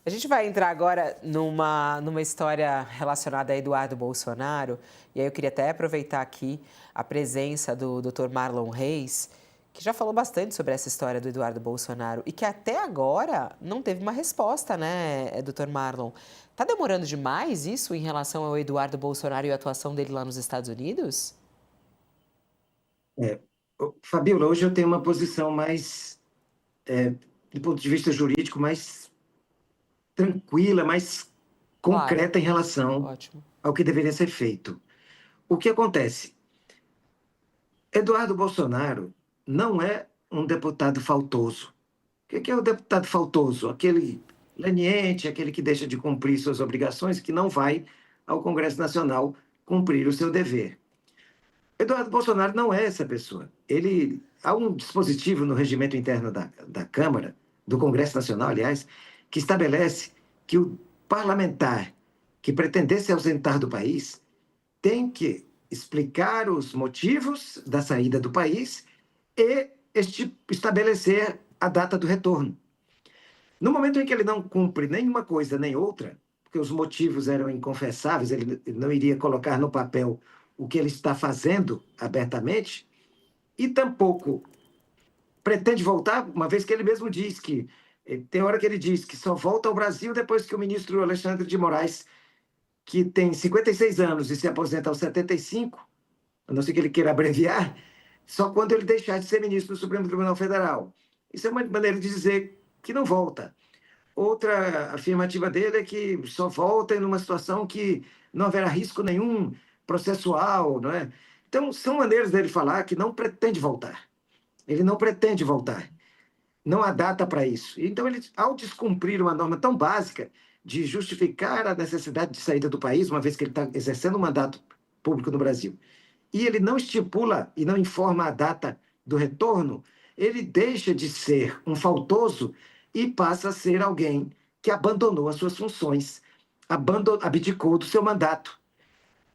A gente vai entrar agora numa história relacionada a Eduardo Bolsonaro, e aí eu queria até aproveitar aqui a presença do Dr. Marlon Reis, que já falou bastante sobre essa história do Eduardo Bolsonaro e que até agora não teve uma resposta, né, Dr. Marlon? Tá demorando demais isso em relação ao Eduardo Bolsonaro e a atuação dele lá nos Estados Unidos? É, Fabíola, hoje eu tenho uma posição mais, do ponto de vista jurídico, mais tranquila, mais Claro, concreta em relação ótimo. ao que deveria ser feito. O que acontece? Eduardo Bolsonaro não é um deputado faltoso. O que é o deputado faltoso? Aquele leniente, aquele que deixa de cumprir suas obrigações, que não vai ao Congresso Nacional cumprir o seu dever. Eduardo Bolsonaro não é essa pessoa. Há um dispositivo no regimento interno da Câmara, do Congresso Nacional, aliás, que estabelece que o parlamentar que pretender se ausentar do país tem que explicar os motivos da saída do país e estabelecer a data do retorno. No momento em que ele não cumpre nenhuma coisa nem outra, porque os motivos eram inconfessáveis, ele não iria colocar no papel o que ele está fazendo abertamente, e tampouco pretende voltar, uma vez que ele mesmo diz que tem hora que ele diz que só volta ao Brasil depois que o ministro Alexandre de Moraes, que tem 56 anos e se aposenta aos 75, a não ser que ele queira abreviar, só quando ele deixar de ser ministro do Supremo Tribunal Federal. Isso é uma maneira de dizer que não volta. Outra afirmativa dele é que só volta em uma situação que não haverá risco nenhum processual, não é? Então, são maneiras dele falar que não pretende voltar. Ele não pretende voltar. Não há data para isso. Então, ele, ao descumprir uma norma tão básica de justificar a necessidade de saída do país, uma vez que ele está exercendo um mandato público no Brasil, e ele não estipula e não informa a data do retorno, ele deixa de ser um faltoso e passa a ser alguém que abandonou as suas funções, abdicou do seu mandato.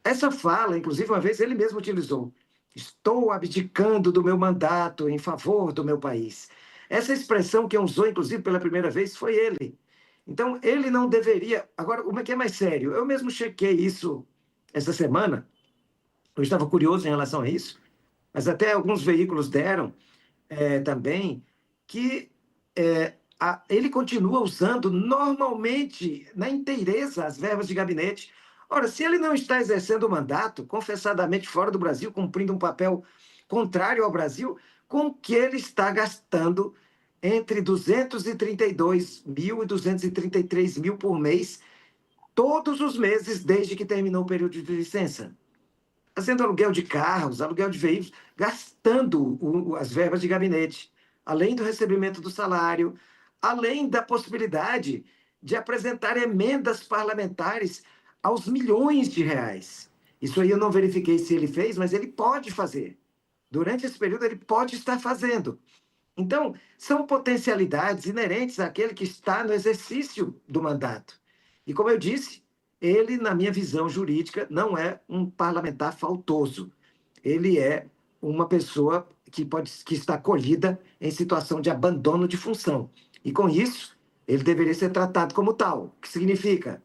Essa fala, inclusive, uma vez ele mesmo utilizou: estou abdicando do meu mandato em favor do meu país. Essa expressão que usou, inclusive, pela primeira vez foi ele. Então, ele não deveria. Agora, o que é mais sério? Eu mesmo chequei isso essa semana. Eu estava curioso em relação a isso, mas até alguns veículos deram também que ele continua usando normalmente, na inteireza, as verbas de gabinete. Ora, se ele não está exercendo o mandato, confessadamente fora do Brasil, cumprindo um papel contrário ao Brasil, com que ele está gastando entre 232 mil e 233 mil por mês, todos os meses, desde que terminou o período de licença, fazendo aluguel de carros, aluguel de veículos, gastando as verbas de gabinete, além do recebimento do salário, além da possibilidade de apresentar emendas parlamentares aos milhões de reais. Isso aí eu não verifiquei se ele fez, mas ele pode fazer. Durante esse período, ele pode estar fazendo. Então, são potencialidades inerentes àquele que está no exercício do mandato. E, como eu disse, ele, na minha visão jurídica, não é um parlamentar faltoso. Ele é uma pessoa que está acolhida em situação de abandono de função. E, com isso, ele deveria ser tratado como tal, o que significa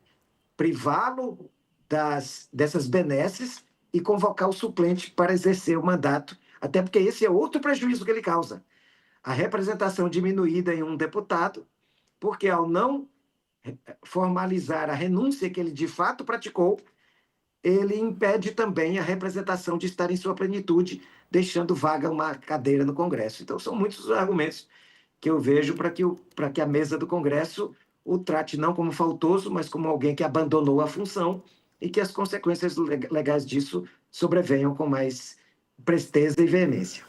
privá-lo dessas benesses e convocar o suplente para exercer o mandato, até porque esse é outro prejuízo que ele causa: a representação diminuída em um deputado, porque ao não formalizar a renúncia que ele de fato praticou, ele impede também a representação de estar em sua plenitude, deixando vaga uma cadeira no Congresso. Então, são muitos os argumentos que eu vejo para que a mesa do Congresso o trate não como faltoso, mas como alguém que abandonou a função e que as consequências legais disso sobrevenham com mais presteza e veemência.